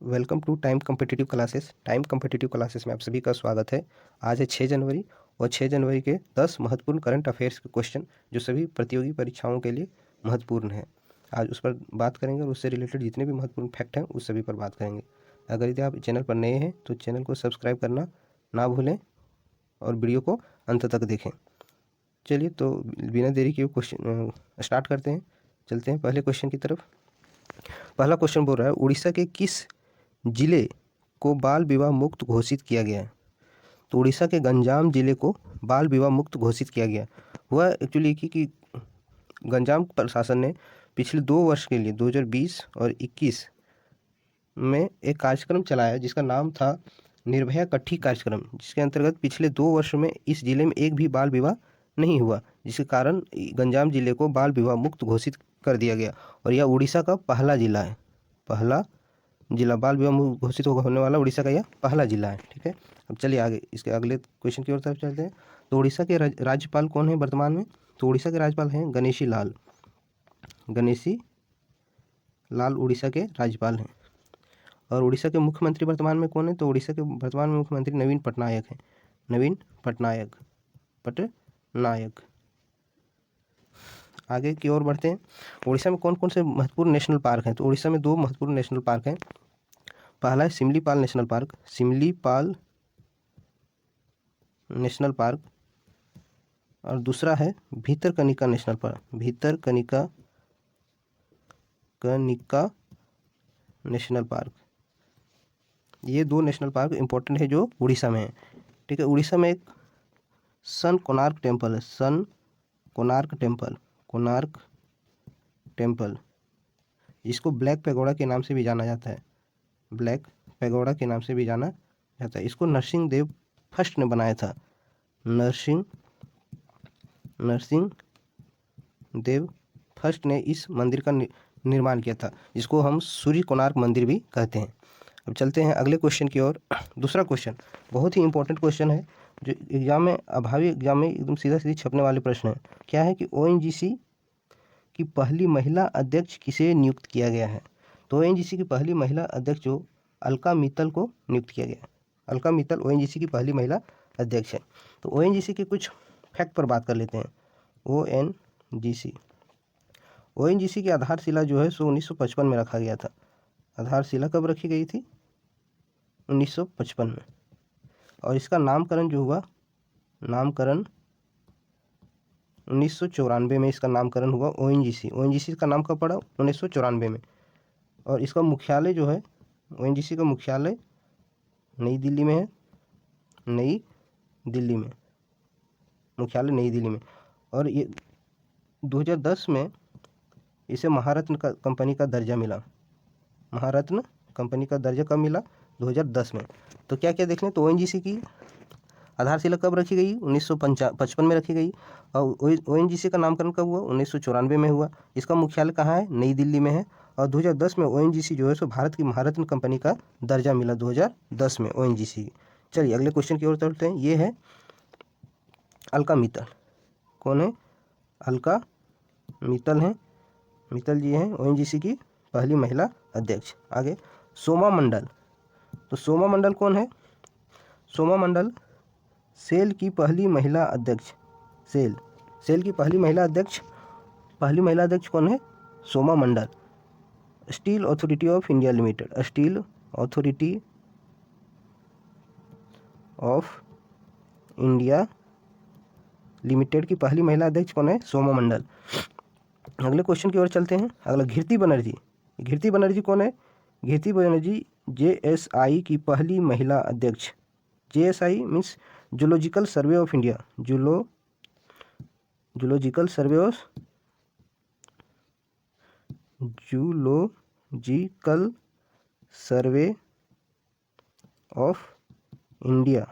Welcome to time competitive classes. Time competitive classes में आप सभी का स्वागत है। आज है 6 जनवरी और 6 जनवरी के 10 महत्वपूर्ण करंट अफेयर्स के क्वेश्चन जो सभी प्रतियोगी परीक्षाओं के लिए महत्वपूर्ण हैं। आज उस पर बात करेंगे और उससे रिलेटेड जितने भी महत्वपूर्ण फैक्ट हैं उस सभी पर बात करेंगे। अगर यदि आप चैनल पर नए हैं तो चैनल को सब्सक्राइब करना ना भूलें और वीडियो को अंत तक देखें। चलिए तो बिना देरी के क्वेश्चन स्टार्ट करते हैं। चलते हैं पहले क्वेश्चन की तरफ। पहला क्वेश्चन बोल रहा है, उड़ीसा के किस जिले को बाल विवाह मुक्त घोषित किया गया है? तो उड़ीसा के गंजाम जिले को बाल विवाह मुक्त घोषित किया गया। हुआ एक्चुअली कि गंजाम प्रशासन ने पिछले 2 वर्ष के लिए 2020 और 21 में एक कार्यक्रम चलाया जिसका नाम था निर्भया कट्ठी कार्यक्रम, जिसके अंतर्गत पिछले 2 वर्ष में इस जिले में एक भी बाल विवाह नहीं हुआ, जिसके कारण गंजाम जिले को बाल विवाह मुक्त घोषित कर दिया गया। और यह उड़ीसा का पहला जिला है, पहला जिला बाल विवाह मुक्त घोषित होने वाला उड़ीसा का यह पहला जिला है। ठीक है, अब चलिए आगे इसके अगले क्वेश्चन की ओर तरफ चलते हैं। तो उड़ीसा के राज्यपाल कौन है वर्तमान में? तो उड़ीसा के राज्यपाल हैं गणेशी लाल। गणेशी लाल उड़ीसा के राज्यपाल हैं। और उड़ीसा के मुख्यमंत्री वर्तमान में कौन है? तो उड़ीसा के वर्तमान में मुख्यमंत्री नवीन पटनायक हैं। नवीन पटनायक आगे की ओर बढ़ते हैं। उड़ीसा में कौन कौन से महत्वपूर्ण नेशनल पार्क हैं? तो उड़ीसा में 2 महत्वपूर्ण नेशनल पार्क हैं। पहला है Similipal national park, Similipal national park, और दूसरा है Bhitarkanika national park, Bhitarkanika national park. ये 2 नेशनल पार्क इंपॉर्टेंट है जो उड़ीसा में है। ठीक है, उड़ीसा में एक सन कोणार्क टेम्पल है, सन कोणार्क टेम्पल, जिसको ब्लैक पैगोडा के नाम से भी जाना जाता है, ब्लैक पैगोडा के नाम से भी जाना जाता है। इसको नरसिंह देव फर्स्ट ने बनाया था, नरसिंह देव फर्स्ट ने इस मंदिर का निर्माण किया था, जिसको हम सूर्य कोणार्क मंदिर भी कहते हैं। अब चलते हैं अगले क्वेश्चन की ओर। दूसरा क्वेश्चन बहुत ही इंपॉर्टेंट क्वेश्चन है जो एग्जाम में एग्जाम में एकदम सीधा सीधी छपने वाले प्रश्न है। क्या है कि ओएनजीसी की पहली महिला अध्यक्ष किसे नियुक्त किया गया है? तो ओएनजीसी की पहली महिला अध्यक्ष जो अलका मित्तल को नियुक्त किया गया। अलका मित्तल ओएनजीसी की पहली महिला अध्यक्ष है। तो ओएनजीसी के कुछ फैक्ट पर बात कर लेते हैं। ओएनजीसी की आधारशिला जो है सो 1955 में रखा गया था। आधारशिला कब रखी गई थी? 1955 में। और इसका नामकरण जो हुआ, नामकरण 1994 में इसका नामकरण हुआ। ओएनजीसी का नाम कब पड़ा? 1994 में। और इसका मुख्यालय जो है, ओएनजीसी का मुख्यालय नई दिल्ली में है, मुख्यालय नई दिल्ली में। और ये 2010 में इसे महारत्न कंपनी का दर्जा मिला। महारत्न कंपनी का दर्जा कब मिला? 2010 में। तो क्या क्या देख लें, तो ओएनजीसी की आधारशिला कब रखी गई? 1955 में रखी गई। और ओएनजीसी का नामकरण कब हुआ? 1994 में हुआ। इसका मुख्यालय कहाँ है? नई दिल्ली में है। और 2010 में ओएनजीसी जो है सो भारत की महारत्न कंपनी का दर्जा मिला 2010 में ओएनजीसी। चलिए अगले क्वेश्चन की ओर चलते हैं। ये है अलका मित्तल। कौन है? अलका मित्तल हैं, मित्तल जी हैं ओएनजीसी की पहली महिला अध्यक्ष। आगे सोमा मंडल। तो सोमा मंडल कौन है? सोमा मंडल सेल की पहली महिला अध्यक्ष। सेल की पहली महिला अध्यक्ष कौन है? Soma Mandal. Steel authority of India limited, steel authority of India limited की पहली महिला अध्यक्ष कौन है? सोमा मंडल। अगले क्वेश्चन की ओर चलते हैं। अगला घृति बनर्जी कौन है? घृति बनर्जी जेएसआई की पहली महिला अध्यक्ष। JSI means zoological survey of India, zoological survey of India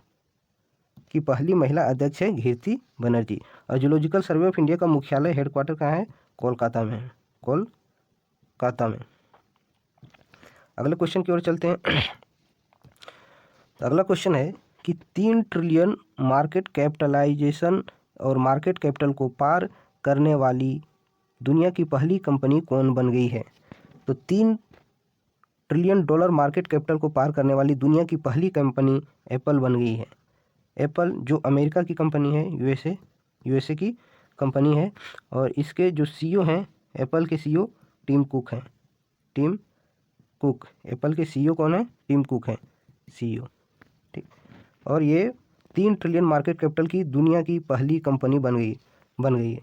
की पहली महिला अध्यक्ष है घृति बनर्जी। और जूलॉजिकल सर्वे ऑफ इंडिया का मुख्यालय हेडक्वार्टर कहाँ है? कोलकाता में है, कोलकाता में। अगले क्वेश्चन की ओर चलते हैं। अगला क्वेश्चन है कि 3 ट्रिलियन मार्केट कैपिटलाइजेशन और मार्केट कैपिटल को पार करने वाली दुनिया की पहली कंपनी कौन बन गई है? तो 3 ट्रिलियन डॉलर मार्केट कैपिटल को पार करने वाली दुनिया की पहली कंपनी एप्पल बन गई है। एप्पल जो अमेरिका की कंपनी है, यूएसए की कंपनी है, और इसके जो सीईओ हैं, एप्पल के सीईओ टिम कुक हैं। टिम कुक, एप्पल के सीईओ कौन है? टिम कुक हैं सीईओ, ठीक। और ये 3 ट्रिलियन मार्केट कैपिटल की दुनिया की पहली कंपनी बन गई है।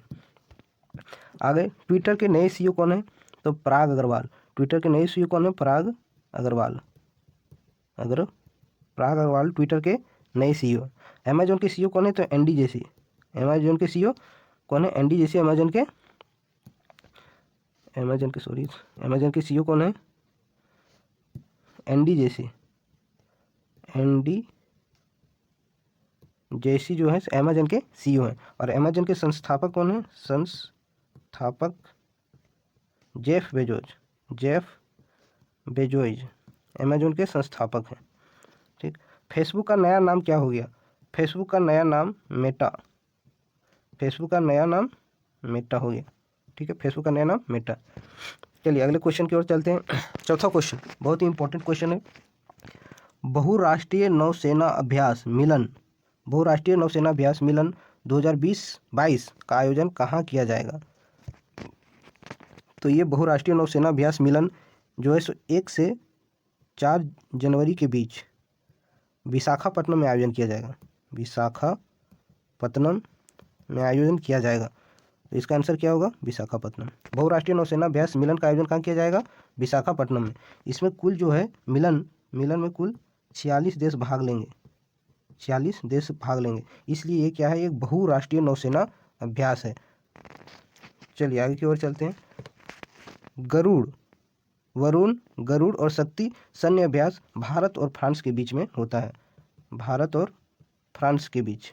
आगे, ट्विटर के नए सीईओ कौन है? तो पराग अग्रवाल। ट्विटर के नए सीईओ कौन है? पराग अग्रवाल ट्विटर के नए सीईओ। अमेजोन के सीईओ कौन है? तो एंडी जेसी। अमेजोन के सीईओ कौन है? Andy Jassy. अमेजोन के सीईओ कौन है? एंडी जेसी जो है अमेजन के सीईओ हैं। और अमेजन के संस्थापक कौन है? संस्थापक जेफ बेजोस अमेजन के संस्थापक हैं, ठीक। फेसबुक का नया नाम क्या हो गया? फेसबुक का नया नाम मेटा हो गया, ठीक है। फेसबुक का नया नाम मेटा। चलिए अगले क्वेश्चन की ओर चलते हैं। चौथा क्वेश्चन बहुत ही इंपॉर्टेंट क्वेश्चन है। बहुराष्ट्रीय नौसेना अभ्यास मिलन 2020-22 का आयोजन कहाँ किया जाएगा? तो ये बहुराष्ट्रीय नौसेना अभ्यास मिलन जो है 1 से 4 जनवरी के बीच विशाखापट्टनम में आयोजन किया जाएगा। तो इसका आंसर क्या होगा? विशाखापट्टनम। बहुराष्ट्रीय नौसेना अभ्यास मिलन का आयोजन कहाँ किया जाएगा? विशाखापट्टनम में। इसमें कुल जो है मिलन में कुल 46 देश भाग लेंगे। इसलिए ये क्या है? एक बहुराष्ट्रीय नौसेना अभ्यास है। चलिए आगे की ओर चलते हैं। वरुण, गरुड़ और शक्ति सैन्य अभ्यास भारत और फ्रांस के बीच में होता है। भारत और फ्रांस के बीच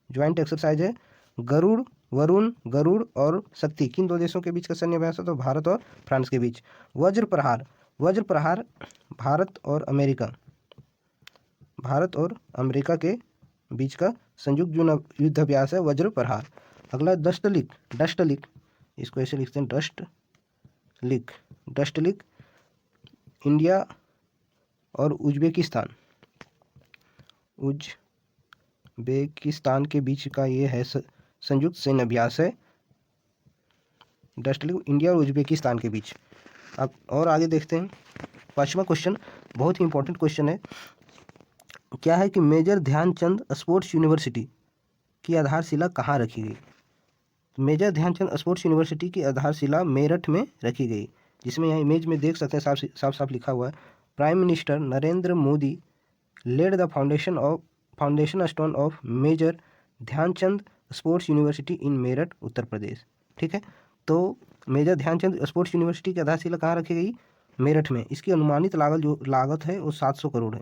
ज्वाइंट एक्सरसाइज है। वरुण, गरुड़ और शक्ति किन 2 देशों के बीच का सैन्य अभ्यास है? तो भारत और फ्रांस के बीच। वज्र प्रहार भारत और अमेरिका के बीच का संयुक्त युद्ध अभ्यास है वज्र प्रहार। अगला डस्ट लिक, इसको ऐसे लिखते हैं डस्ट लिक इंडिया और उज्बेकिस्तान के बीच का ये है संयुक्त सैन्य अभ्यास है। डस्ट लिक इंडिया और उज्बेकिस्तान के बीच। अब और आगे देखते हैं। 5वां क्वेश्चन बहुत ही इंपॉर्टेंट क्वेश्चन है। क्या है कि मेजर ध्यानचंद स्पोर्ट्स यूनिवर्सिटी की आधारशिला कहाँ रखी गई? मेजर ध्यानचंद स्पोर्ट्स यूनिवर्सिटी की आधारशिला मेरठ में रखी गई, जिसमें यहाँ इमेज में देख सकते हैं साफ लिखा हुआ है, prime minister Narendra Modi laid the foundation stone of major Dhyan Chand sports university in Meerut, Uttar Pradesh, ठीक है। तो मेजर ध्यानचंद स्पोर्ट्स यूनिवर्सिटी की आधारशिला कहाँ रखी गई? मेरठ में। इसकी अनुमानित लागत है वो 700 करोड़ है।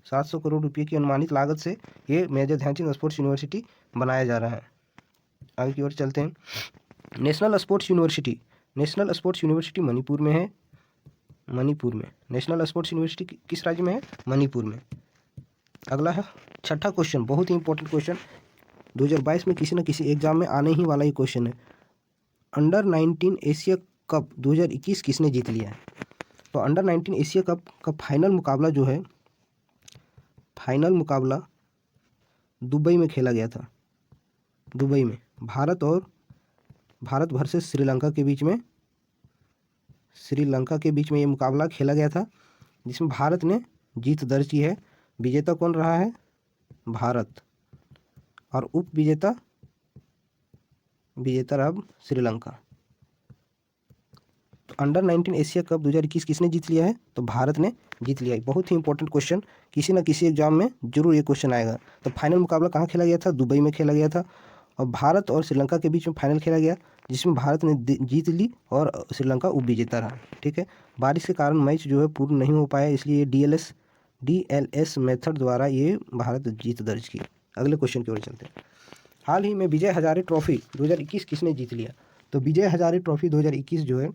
700 करोड़ रुपये की अनुमानित लागत से ये मेजर ध्यानचंद स्पोर्ट्स यूनिवर्सिटी बनाया जा रहा है। आगे की ओर चलते हैं। नेशनल स्पोर्ट्स यूनिवर्सिटी मणिपुर में है। नेशनल स्पोर्ट्स यूनिवर्सिटी किस राज्य में है? मणिपुर में। अगला है 6ठा क्वेश्चन, बहुत ही इंपॉर्टेंट क्वेश्चन, 2022 में किसी न किसी एग्जाम में आने ही वाला ये क्वेश्चन है। अंडर 19 एशिया कप 2021 किसने जीत लिया है? तो अंडर 19 एशिया कप का फाइनल मुकाबला दुबई में खेला गया था। दुबई में भारत वर्सेस श्रीलंका के बीच में ये मुकाबला खेला गया था, जिसमें भारत ने जीत दर्ज की है। विजेता कौन रहा है? भारत। और उप विजेता रहा श्रीलंका। तो अंडर 19 एशिया कप 2021 किसने जीत लिया है? तो भारत ने जीत लिया है। बहुत ही इंपॉर्टेंट क्वेश्चन, किसी न किसी एग्जाम में जरूर ये क्वेश्चन आएगा। तो फाइनल मुकाबला कहाँ खेला गया था? दुबई में खेला गया था। और भारत और श्रीलंका के बीच में फाइनल खेला गया, जिसमें भारत ने जीत ली और श्रीलंका उप विजेता रहा, ठीक है। बारिश के कारण मैच जो है पूर्ण नहीं हो पाया, इसलिए DLS मेथड द्वारा ये भारत जीत दर्ज की। अगले क्वेश्चन की ओर चलते हैं। हाल ही में विजय हजारे ट्रॉफी 2021 किसने जीत लिया? तो विजय हजारे ट्रॉफी 2021 जो है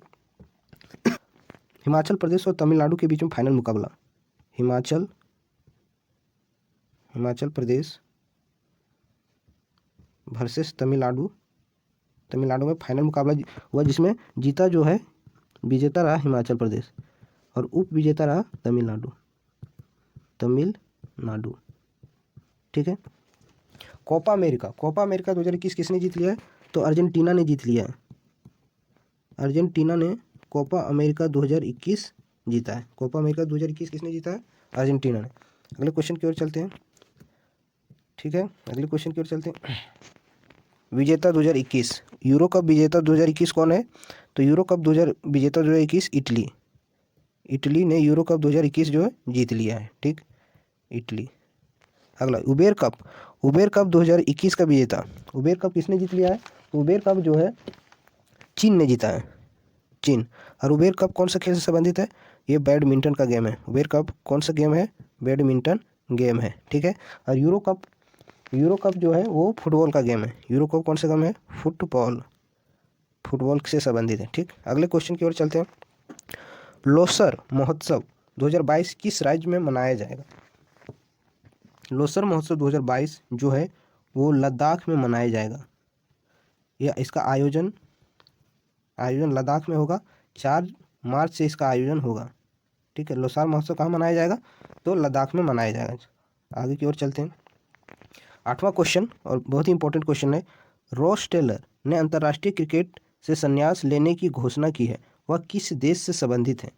हिमाचल प्रदेश और तमिलनाडु के बीच में फाइनल मुकाबला। हिमाचल प्रदेश वर्सेस तमिलनाडु में फाइनल मुकाबला हुआ, जिसमें जीता जो है विजेता रहा हिमाचल प्रदेश। और उप विजेता रहा तमिलनाडु। ठीक है। कोपा अमेरिका 2021 किसने जीत लिया है? तो अर्जेंटीना ने जीत लिया है। अर्जेंटीना ने कोपा अमेरिका 2021 जीता है। कोपा अमेरिका 2021 किसने जीता है? अर्जेंटीना ने। अगले क्वेश्चन की ओर चलते हैं। ठीक है, अगले क्वेश्चन की ओर चलते हैं। विजेता 2021, यूरो कप विजेता 2021 कौन है? तो यूरो कप विजेता 2021 इटली। इटली ने यूरो कप 2021 जो है जीत लिया है। ठीक, इटली। अगला उबेर कप 2021 का विजेता, उबेर कप किसने जीत लिया है? तो उबेर कप जो है चीन ने जीता है, चीन। और उबेर कप कौन सा खेल से संबंधित है? ये बैडमिंटन का गेम है। उबेर कप कौन सा गेम है? बैडमिंटन गेम है। ठीक है। और यूरो कप जो है वो फुटबॉल का गेम है। यूरो कप कौन सा गेम है? फुटबॉल से संबंधित है। ठीक, अगले क्वेश्चन की ओर चलते हैं। लोसर महोत्सव 2022 किस राज्य में मनाया जाएगा? लोसर महोत्सव 2022 जो है वो लद्दाख में मनाया जाएगा। या इसका आयोजन लद्दाख में होगा। 4 मार्च से इसका आयोजन होगा। ठीक है, लोसार महोत्सव कहाँ मनाया जाएगा? तो लद्दाख में मनाया जाएगा। आगे की ओर चलते हैं। 8वां क्वेश्चन और बहुत ही इंपॉर्टेंट क्वेश्चन है। रॉस टेलर ने अंतर्राष्ट्रीय क्रिकेट से संन्यास लेने की घोषणा की है, वह किस देश से संबंधित है?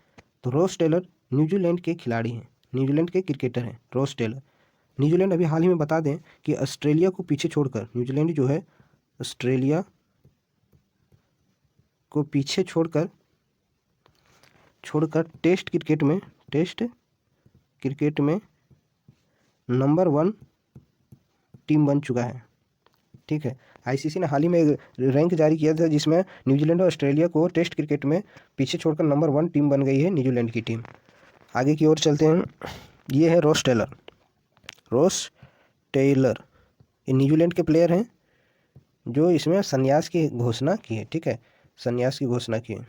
तो रॉस टेलर न्यूजीलैंड के खिलाड़ी हैं, न्यूजीलैंड के क्रिकेटर हैं रॉस टेलर। न्यूजीलैंड अभी हाल ही में बता दें कि ऑस्ट्रेलिया को पीछे छोड़कर, न्यूजीलैंड जो है ऑस्ट्रेलिया को पीछे छोड़कर टेस्ट क्रिकेट में नंबर 1 टीम बन चुका है। ठीक है, आईसीसी ने हाल ही में रैंक जारी किया था जिसमें न्यूजीलैंड और ऑस्ट्रेलिया को टेस्ट क्रिकेट में पीछे छोड़कर नंबर 1 टीम बन गई है न्यूजीलैंड की टीम। आगे की ओर चलते हैं। ये है रॉस टेलर, ये न्यूजीलैंड के प्लेयर हैं जो इसमें संन्यास की घोषणा की है। ठीक है, संन्यास की घोषणा की है।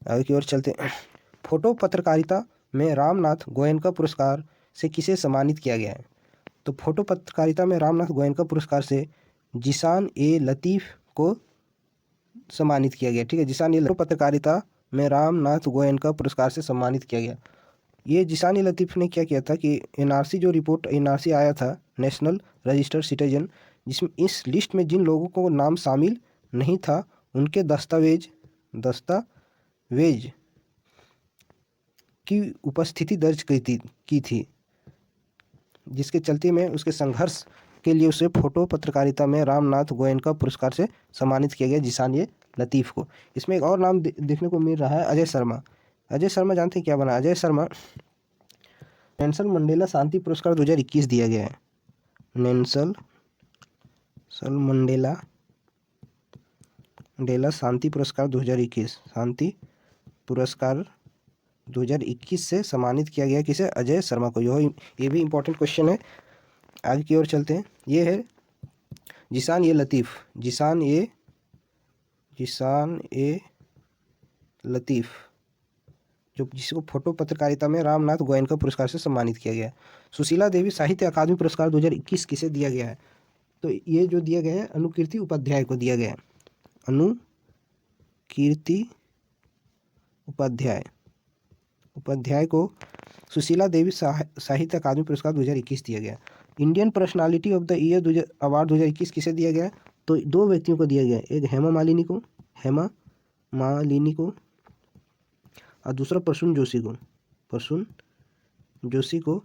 आगे की ओर चलते हैं। फोटो पत्रकारिता में रामनाथ गोयनका पुरस्कार से किसे सम्मानित किया गया है? तो फोटो पत्रकारिता में रामनाथ गोयनका पुरस्कार से जिशान ए लतीफ़ को सम्मानित किया गया। ठीक है, जिशान ए लतीफ़ पत्रकारिता में रामनाथ गोयनका पुरस्कार से सम्मानित किया गया। ये जिशान ए लतीफ़ ने क्या किया था कि एनआरसी जो रिपोर्ट एनआरसी आया था, नेशनल रजिस्टर्ड सिटीजन, जिसमें इस लिस्ट में जिन लोगों को नाम शामिल नहीं था उनके दस्तावेज की उपस्थिति दर्ज की थी, जिसके चलते में उसके संघर्ष के लिए उसे फोटो पत्रकारिता में रामनाथ गोयनका पुरस्कार से सम्मानित किया गया, जिशान ए लतीफ़ को। इसमें एक और नाम देखने को मिल रहा है, अजय शर्मा। अजय शर्मा जानते हैं क्या बना? अजय शर्मा नेल्सन मंडेला शांति पुरस्कार 2021 दिया गया है। नेल्सन मंडेला शांति पुरस्कार 2021, शांति पुरस्कार 2021 से सम्मानित किया गया किसे? अजय शर्मा को। ये भी इम्पोर्टेंट क्वेश्चन है। आगे की ओर चलते हैं। ये है जिशान ए लतीफ़ जो जिसको फोटो पत्रकारिता में रामनाथ गोयनका पुरस्कार से सम्मानित किया गया। सुशीला देवी साहित्य अकादमी पुरस्कार 2021 किसे दिया गया है? तो ये जो दिया गया है अनुकीर्ति उपाध्याय को दिया गया है। अनुकीर्ति उपाध्याय को सुशीला देवी साहित्य अकादमी पुरस्कार 2021 दिया गया। Indian personality of the year award 2021 किसे दिया गया? तो 2 व्यक्तियों को दिया गया, एक हेमा मालिनी को और दूसरा प्रसून जोशी को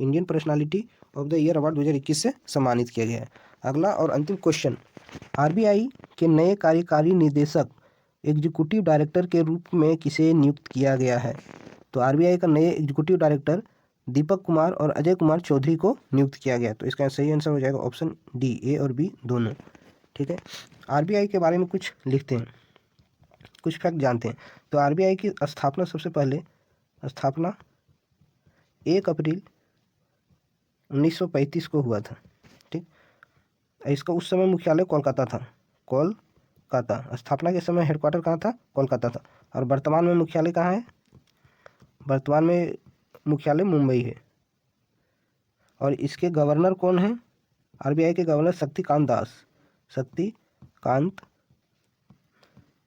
Indian personality of the year award 2021 से सम्मानित किया गया है। अगला और अंतिम क्वेश्चन, आरबीआई के नए कार्यकारी निदेशक एग्जीक्यूटिव डायरेक्टर के रूप में किसे नियुक्त किया गया है? तो आरबीआई का नए एग्जीक्यूटिव डायरेक्टर दीपक कुमार और अजय कुमार चौधरी को नियुक्त किया गया। तो इसका सही आंसर हो जाएगा ऑप्शन डी, ए और बी दोनों। ठीक है, आरबीआई के बारे में कुछ लिखते हैं, कुछ फैक्ट जानते हैं। तो आरबीआई की स्थापना सबसे पहले 1 अप्रैल 1935 को हुआ था। ठीक, इसका उस समय मुख्यालय कोलकाता था। स्थापना के समय हेडक्वार्टर कहाँ था? कोलकाता था। और वर्तमान में मुख्यालय कहाँ है? वर्तमान में मुख्यालय मुंबई है। और इसके गवर्नर कौन है? आरबीआई के गवर्नर शक्तिकांत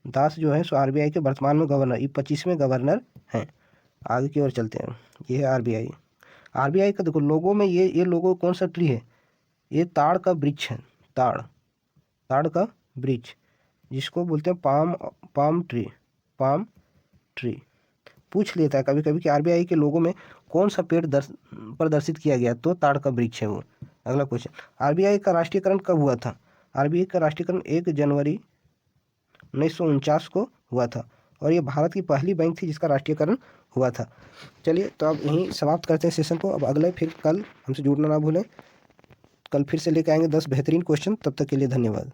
दास जो है सो आरबीआई के वर्तमान में गवर्नर, ये 25वें गवर्नर हैं। आगे की ओर चलते हैं। ये है आरबीआई। आरबीआई का देखो लोगो में ये लोगो कौन सा ट्री है, ये ताड़ का वृक्ष है। ताड़ का वृक्ष जिसको बोलते हैं पाम ट्री। पूछ लेता है कभी कभी कि आरबीआई के लोगों में कौन सा पेड़ प्रदर्शित किया गया, तो ताड़ का वृक्ष है वो। अगला क्वेश्चन, आरबीआई का राष्ट्रीयकरण कब हुआ था? आरबीआई का राष्ट्रीयकरण 1 जनवरी 1949 को हुआ था और ये भारत की पहली बैंक थी जिसका राष्ट्रीयकरण हुआ था। चलिए तो अब यहीं समाप्त करते हैं सेशन को। अब अगले फिर कल हमसे जुड़ना ना भूलें। कल फिर से लेकर आएंगे 10 बेहतरीन क्वेश्चन। तब तक के लिए धन्यवाद।